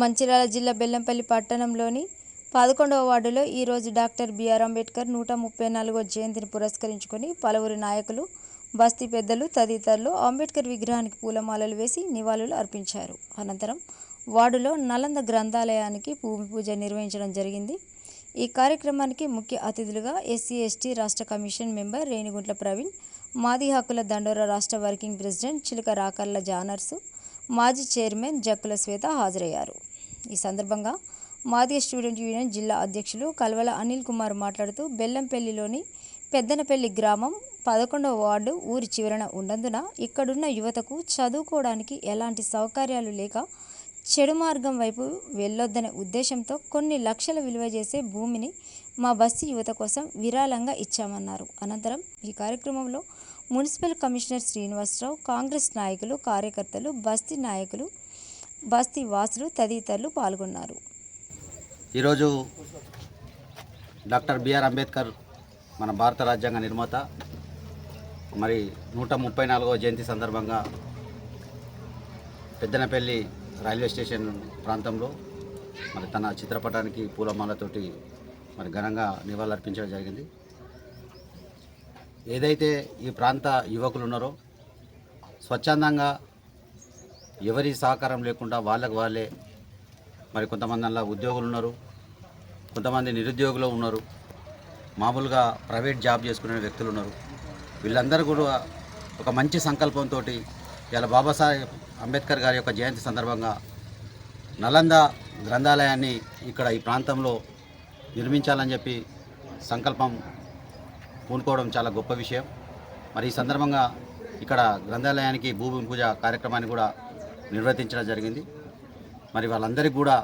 మంచిర్యాల జిల్లా బెల్లంపల్లి పట్టణంలోని 11వ వార్డులో ఈరోజు డాక్టర్ బిఆర్ అంబేద్కర్ 134వ జయంతిని పురస్కరించుకొని పలువురు నాయకులు, బస్తీ పెద్దలు తదితరులు అంబేద్కర్ విగ్రహానికి పూలమాలలు వేసి నివాళులు అర్పించారు. అనంతరం వార్డులో నలంద గ్రంథాలయానికి భూమి పూజ నిర్వహించడం జరిగింది. ఈ కార్యక్రమానికి ముఖ్య అతిథులుగా ఎస్సీ ఎస్టీ రాష్ట్ర కమిషన్ మెంబర్ రేణిగుంట్ల ప్రవీణ్, మాది హక్కుల దండోరా రాష్ట్ర వర్కింగ్ ప్రెసిడెంట్ చిలక రాకర్ల జానర్సు, మాజీ చైర్మన్ జక్కుల శ్వేత హాజరయ్యారు. ఈ సందర్భంగా మాదిగ స్టూడెంట్ యూనియన్ జిల్లా అధ్యక్షులు కల్వల అనిల్ కుమార్ మాట్లాడుతూ, బెల్లంపల్లిలోని పెద్దనపల్లి గ్రామం 11వ వార్డు ఊరి చివరన ఉన్నందున ఇక్కడున్న యువతకు చదువుకోవడానికి ఎలాంటి సౌకర్యాలు లేక చెడు మార్గం వైపు వెళ్ళొద్దనే ఉద్దేశంతో కొన్ని లక్షల విలువ చేసే భూమిని మా బస్తీ యువత కోసం విరాళంగా ఇచ్చామన్నారు. అనంతరం ఈ కార్యక్రమంలో మున్సిపల్ కమిషనర్ శ్రీనివాసరావు, కాంగ్రెస్ నాయకులు, కార్యకర్తలు, బస్తీ నాయకులు, బస్తీ వాసులు తదితరులు పాల్గొన్నారు. ఈరోజు డాక్టర్ బిఆర్ అంబేద్కర్ మన భారత రాజ్యాంగ నిర్మాత మరి 134వ జయంతి సందర్భంగా పెద్దనపల్లి రైల్వే స్టేషన్ ప్రాంతంలో మరి తన చిత్రపటానికి పూలమాలతోటి మరి ఘనంగా నివాళులర్పించడం జరిగింది. ఏదైతే ఈ ప్రాంత యువకులు ఉన్నారో స్వచ్ఛందంగా ఎవరి సహకారం లేకుండా వాళ్ళకు వాళ్ళే మరి కొంతమంది అలా ఉద్యోగులు ఉన్నారు, కొంతమంది నిరుద్యోగులు ఉన్నారు, మామూలుగా ప్రైవేట్ జాబ్ చేసుకునే వ్యక్తులు ఉన్నారు. వీళ్ళందరూ కూడా ఒక మంచి సంకల్పంతో ఇలా బాబాసాహెబ్ అంబేద్కర్ గారి యొక్క జయంతి సందర్భంగా నలంద గ్రంథాలయాన్ని ఇక్కడ ఈ ప్రాంతంలో నిర్మించాలని చెప్పి సంకల్పం పూనుకోవడం చాలా గొప్ప విషయం. మరి ఈ సందర్భంగా ఇక్కడ గ్రంథాలయానికి భూమి పూజ కార్యక్రమాన్ని కూడా నిర్వర్తించడం జరిగింది. మరి వాళ్ళందరికీ కూడా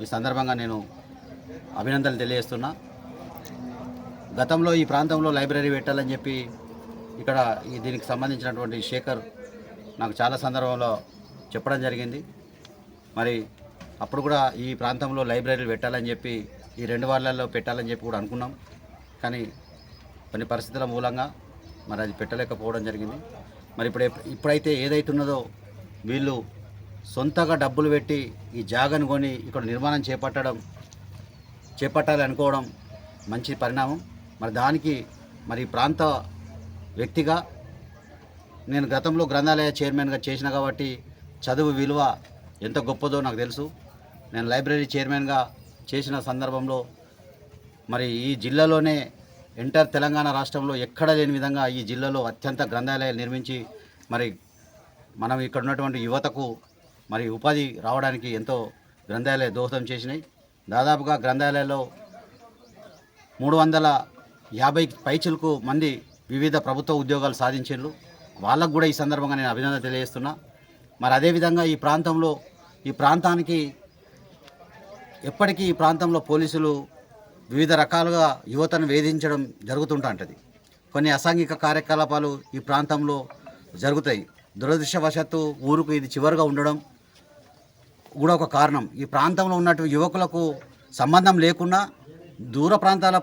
ఈ సందర్భంగా నేను అభినందనలు తెలియజేస్తున్నా. గతంలో ఈ ప్రాంతంలో లైబ్రరీ పెట్టాలని చెప్పి ఇక్కడ దీనికి సంబంధించినటువంటి శేఖర్ నాకు చాలా సందర్భంలో చెప్పడం జరిగింది. మరి అప్పుడు కూడా ఈ ప్రాంతంలో లైబ్రరీలు పెట్టాలని చెప్పి ఈ 2 వార్డులలో పెట్టాలని చెప్పి కూడా అనుకున్నాం. కానీ కొన్ని పరిస్థితుల మూలంగా మరి అది పెట్టలేకపోవడం జరిగింది. మరి ఇప్పుడైతే ఏదైతున్నదో వీళ్ళు సొంతగా డబ్బులు పెట్టి ఈ జాగను కొని ఇక్కడ నిర్మాణం చేపట్టాలి అనుకోవడం మంచి పరిణామం. మరి దానికి మరి ప్రాంత వ్యక్తిగా నేను గతంలో గ్రంథాలయ చైర్మన్గా చేసిన కాబట్టి చదువు విలువ ఎంత గొప్పదో నాకు తెలుసు. నేను లైబ్రరీ చైర్మన్గా చేసిన సందర్భంలో మరి ఈ జిల్లాలోనే ఎంటర్ తెలంగాణ రాష్ట్రంలో ఎక్కడ లేని విధంగా ఈ జిల్లాలో అత్యంత గ్రంథాలయాలు నిర్మించి మరి మనం ఇక్కడ ఉన్నటువంటి యువతకు మరి ఉపాధి రావడానికి ఎంతో గ్రంథాలయ దోహదం చేసినాయి. దాదాపుగా గ్రంథాలయాల్లో 350 పైచిలకు మంది వివిధ ప్రభుత్వ ఉద్యోగాలు సాధించారు. వాళ్ళకు కూడా ఈ సందర్భంగా నేను అభినందన తెలియజేస్తున్నా. మరి అదేవిధంగా ఈ ప్రాంతానికి ఎప్పటికీ ఈ ప్రాంతంలో పోలీసులు వివిధ రకాలుగా యువతను వేధించడం జరుగుతుంటుంది. కొన్ని అసాంఘిక కార్యకలాపాలు ఈ ప్రాంతంలో జరుగుతాయి. దురదృష్టవశాత్తు ఊరుకు ఇది చివరిగా ఉండడం కూడా ఒక కారణం. ఈ ప్రాంతంలో ఉన్నట్టు యువకులకు సంబంధం లేకుండా దూర ప్రాంతాల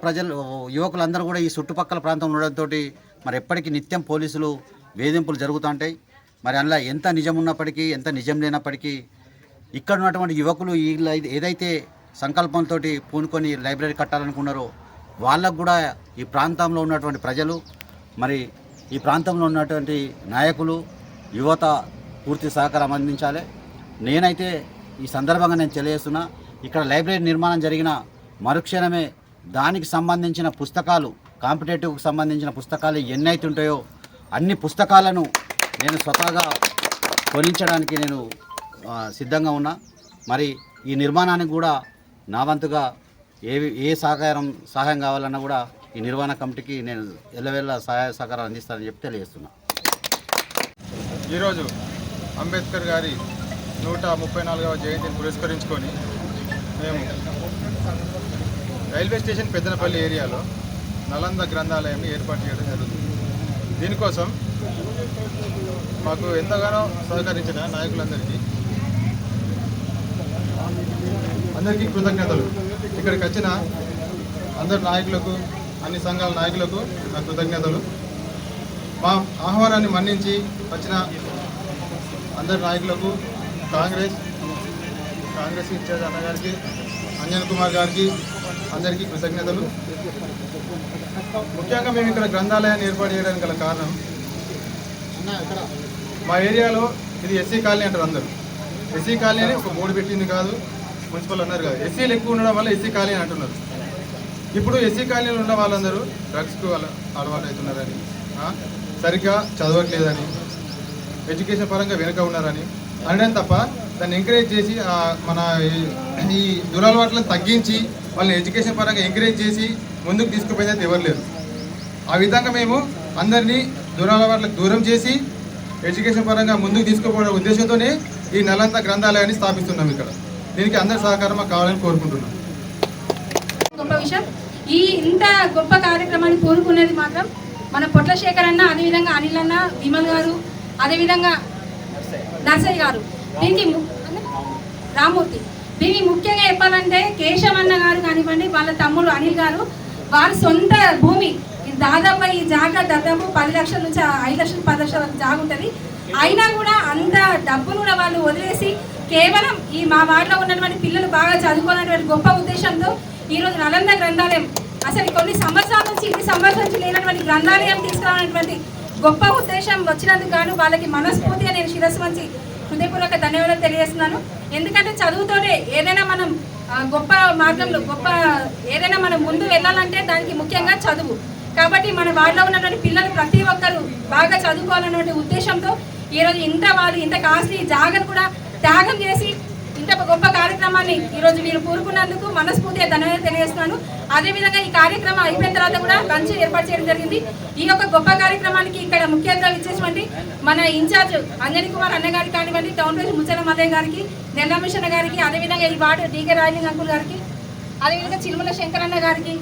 యువకులందరూ కూడా ఈ చుట్టుపక్కల ప్రాంతంలో ఉండడంతో మరి ఎప్పటికీ నిత్యం పోలీసులు వేధింపులు జరుగుతుంటాయి. మరి అందులో ఎంత నిజం ఉన్నప్పటికీ ఎంత నిజం లేనప్పటికీ ఇక్కడ ఉన్నటువంటి యువకులు ఏదైతే సంకల్పంతో పూనుకొని లైబ్రరీ కట్టాలనుకున్నారో వాళ్ళకు కూడా ఈ ప్రాంతంలో ఉన్నటువంటి ప్రజలు మరి ఈ ప్రాంతంలో ఉన్నటువంటి నాయకులు యువత పూర్తి సహకారం అందించాలి. నేనైతే ఈ సందర్భంగా నేను తెలియజేస్తున్నా, ఇక్కడ లైబ్రరీ నిర్మాణం జరిగిన మరుక్షణమే దానికి సంబంధించిన పుస్తకాలు, కాంపిటేటివ్కి సంబంధించిన పుస్తకాలు ఎన్నైతే ఉంటాయో అన్ని పుస్తకాలను నేను స్వతహాగా కొనించడానికి నేను సిద్ధంగా ఉన్నా. మరి ఈ నిర్మాణానికి కూడా నా వంతుగా ఏ సహాయం కావాలన్నా కూడా ఈ నిర్వహణ కమిటీకి నేను ఎల్లవేళ సహాయ సహకారం అందిస్తానని చెప్పి తెలియజేస్తున్నా. ఈరోజు అంబేద్కర్ గారి 134వ జయంతిని పురస్కరించుకొని మేము రైల్వే స్టేషన్ పెద్దనపల్లి ఏరియాలో నలంద గ్రంథాలయాన్ని ఏర్పాటు చేయడం జరుగుతుంది. దీనికోసం మాకు ఎంతగానో సహకరించిన నాయకులందరికీ కృతజ్ఞతలు. ఇక్కడికి వచ్చిన అందరు నాయకులకు, అన్ని సంఘాల నాయకులకు నా కృతజ్ఞతలు. మా ఆహ్వానాన్ని మన్నించి వచ్చిన అందరి నాయకులకు, కాంగ్రెస్ కాంగ్రెస్ ఇన్ఛార్జ్ అన్నగారికి, అంజన్ కుమార్ గారికి అందరికీ కృతజ్ఞతలు. ముఖ్యంగా మేము ఇక్కడ గ్రంథాలయాన్ని ఏర్పాటు చేయడానికి గల కారణం, మా ఏరియాలో ఇది ఎస్సీ కాలనీ అంటారు అందరూ. ఎస్సీ కాలనీ అని ఒక బోర్డు పెట్టింది కాదు, మున్సిపల్ అన్నారు కదా. ఎస్సీలు ఎక్కువ ఉండడం వల్ల ఎస్సీ కాలనీ అంటున్నారు. ఇప్పుడు ఎస్సీ కాలనీలో ఉన్న వాళ్ళందరూ డ్రగ్స్కు అలవాటు అవుతున్నారని, సరిగ్గా చదవట్లేదని, ఎడ్యుకేషన్ పరంగా వెనుక ఉన్నారని అనడం తప్ప దాన్ని ఎంకరేజ్ చేసి మన ఈ దురలవాట్లను తగ్గించి వాళ్ళని ఎడ్యుకేషన్ పరంగా ఎంకరేజ్ చేసి ముందుకు తీసుకుపోయేది ఎవరు లేరు. ఆ విధంగా మేము అందరినీ దురలవాట్లకు దూరం చేసి ఎడ్యుకేషన్ పరంగా ముందుకు తీసుకుపోవడం ఉద్దేశంతోనే ఈ నలంద గ్రంథాలయాన్ని స్థాపిస్తున్నాం. ఇక్కడ దీనికి అందరి సహకారం మాకు కావాలని కోరుకుంటున్నాం. గొప్ప విషయం. ఈ ఇంత గొప్ప కార్యక్రమాన్ని కోరుకునేది మాత్రం మన పొట్ల శేఖర్ అన్న, అదేవిధంగా అనిల్ అన్న, విమల్ గారు, అదేవిధంగా నర్సయ్య గారు, దీనికి రామూర్తి. దీనికి ముఖ్యంగా చెప్పాలంటే కేశవన్న గారు కానివ్వండి, వాళ్ళ తమ్ముడు అనిల్ గారు, వారి సొంత భూమి దాదాపు ఈ జాగా దాదాపు 10 లక్షల నుంచి 5 లక్షలు 10 లక్షల వరకు జాగా ఉంటుంది. అయినా కూడా అంత డబ్బును కూడా వాళ్ళు వదిలేసి కేవలం ఈ మా వార్డులో ఉన్నటువంటి పిల్లలు బాగా చదువుకోవాలనేటువంటి గొప్ప ఉద్దేశంతో ఈరోజు నలంద గ్రంథాలయం, అసలు కొన్ని సంవత్సరాల నుంచి ఇన్ని సంవత్సరాల నుంచి లేనటువంటి గ్రంథాలయం తీసుకురావాలనేటువంటి గొప్ప ఉద్దేశం వచ్చినందుకు గాను వాళ్ళకి మనస్ఫూర్తిగా నేను శిరస్సు వంచి హృదయపూర్వక ధన్యవాదాలు తెలియజేస్తున్నాను. ఎందుకంటే చదువుతోనే ఏదైనా మనం గొప్ప మార్గంలో ఏదైనా మనం ముందు వెళ్ళాలంటే దానికి ముఖ్యంగా చదువు. కాబట్టి మన వార్డులో ఉన్నటువంటి పిల్లలు ప్రతి ఒక్కరు బాగా చదువుకోవాలనే ఉద్దేశంతో ఈరోజు ఇంత కాస్ట్లీ జాగను కూడా త్యాగం చేసి ఇంత గొప్ప కార్యక్రమాన్ని ఈరోజు మీరు కోరుకున్నందుకు మనస్ఫూర్తిగా ధన్యవాదాలు తెలియజేస్తున్నాను. అదేవిధంగా ఈ కార్యక్రమం అయిపోయిన తర్వాత కూడా లంచ్ ఏర్పాటు చేయడం జరిగింది. ఈ యొక్క గొప్ప కార్యక్రమానికి ఇక్కడ ముఖ్యంగా ఇచ్చేటువంటి మన ఇన్ఛార్జ్ అంజన్ కుమార్ అన్న గారికి కానివ్వండి, టౌన్ ప్రెసిడెంట్ ముచ్చల మల్లయ్య గారికి, నెల్లమిషన్ గారికి, అదేవిధంగా ఈ వార్డు డీకే రాయలింగ్ అంకుల్ గారికి, అదేవిధంగా చిలుమల శంకర్ అన్న గారికి,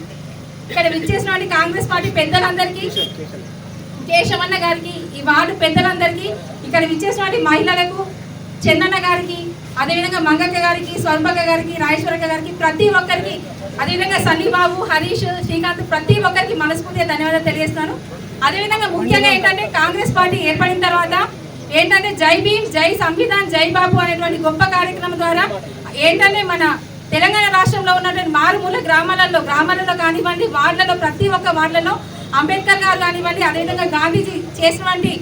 ఇక్కడ విచ్చేసినటువంటి కాంగ్రెస్ పార్టీ పెద్దలందరికీ, కేశవన్న గారికి, ఈ వార్డు పెద్దలందరికీ, ఇక్కడ విచ్చేసినటువంటి మహిళలకు, చందన్న గారికి, అదేవిధంగా మంగక్క గారికి, స్వర్భక్క గారికి, రాజేశ్వరక్క గారికి, ప్రతి ఒక్కరికి, అదేవిధంగా సన్నీబాబు, హరీష్, శ్రీకాంత్, ప్రతి ఒక్కరికి మనస్ఫూర్తిగా ధన్యవాదాలు తెలియజేస్తున్నాను. అదేవిధంగా ముఖ్యంగా ఏంటంటే కాంగ్రెస్ పార్టీ ఏర్పడిన తర్వాత ఏంటంటే జై భీమ్, జై సంవిధాన్, జై బాబు అనేటువంటి గొప్ప కార్యక్రమం ద్వారా ఏంటంటే మన తెలంగాణ రాష్ట్రంలో ఉన్నటువంటి మారుమూల గ్రామాలలో కానివ్వండి, వార్డులలో, ప్రతి ఒక్క వార్డులలో అంబేద్కర్ గారు కానివ్వండి, అదేవిధంగా గాంధీజీ చేసినటువంటి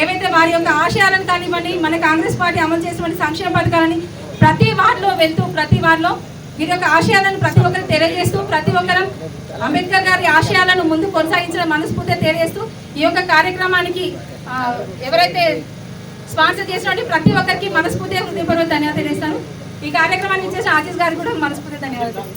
ఏవైతే వారి యొక్క ఆశయాలను కానివ్వండి, మన కాంగ్రెస్ పార్టీ అమలు చేసినటువంటి సంక్షేమ పథకాలని ప్రతి వార్డులో వెళ్తూ ప్రతి వార్డులో వీరి యొక్క ఆశయాలను ప్రతి ఒక్కరికి తెలియజేస్తూ ప్రతి ఒక్కరం అంబేద్కర్ గారి ఆశయాలను ముందు కొనసాగించడం మనస్ఫూర్తిగా తెలియజేస్తూ ఈ యొక్క కార్యక్రమానికి ఎవరైతే స్పాన్సర్ చేసినట్టు ప్రతి ఒక్కరికి మనస్ఫూర్తిగా హృదయపూర్వక ధన్యవాదాలు తెలియజేస్తాను. ఈ కార్యక్రమాన్ని ఇచ్చేసి ఆజీజ్ గారికి కూడా మనస్ఫూర్తిగా ధన్యవాదాలు.